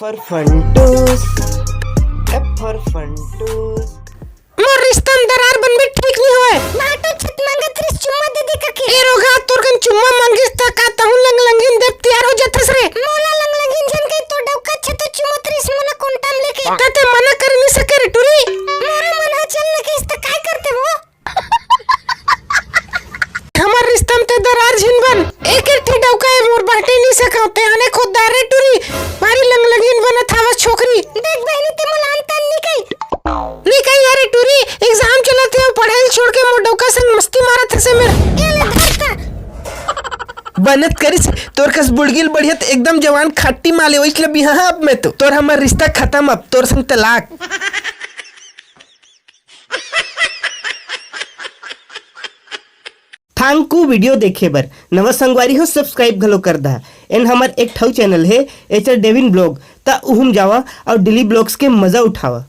for फंटूस, F for फंटूस। मोर रिश्ता में दरार बनबे ठीक नहीं होए। नाटो छत मांगत रिस चुम्मा दे दे कके। ए रोगा तोरकन चुम्मा मांगिस त का तहु लंग लंगिन देव तैयार हो जाथस रे। मोला लंग लंगिन जन के तो डौका छत चुम्मा त्रिस मोला कोन टाइम लेके। तते मना कर नहीं सके रे टुरी। मोरा मन चल न के इस त काय करते हो? हमार रिश्ता में ते दरार झिनबन। एक एक ठी डौका है मोर बाटे नहीं सकते आने खुद दारे टुरी। मारी लंग लंगिन बना थावा छोकरी। देख बहनी ते मोला अंतन निकई। निकई यारे टुरी एग्जाम चलते हो पढ़ाई छोड़ के मोर डौका संग मस्ती मारत हसे मेर। एले धरता। बनत करिस तोर कस बुड़गिल बढ़ियत एकदम जवान खट्टी माले ओइसले बिहा अब मैं तो तोर हमर रिश्ता खत्म अब तोर संग तलाक। थैंक यू वीडियो देखे बर नवा संगवारी हो सब्सक्राइब घलो कर दा एंड हमर एक ठौ चैनल है एचर डेविन ब्लॉग ता उहुम जावा और डेली ब्लॉग्स के मजा उठावा।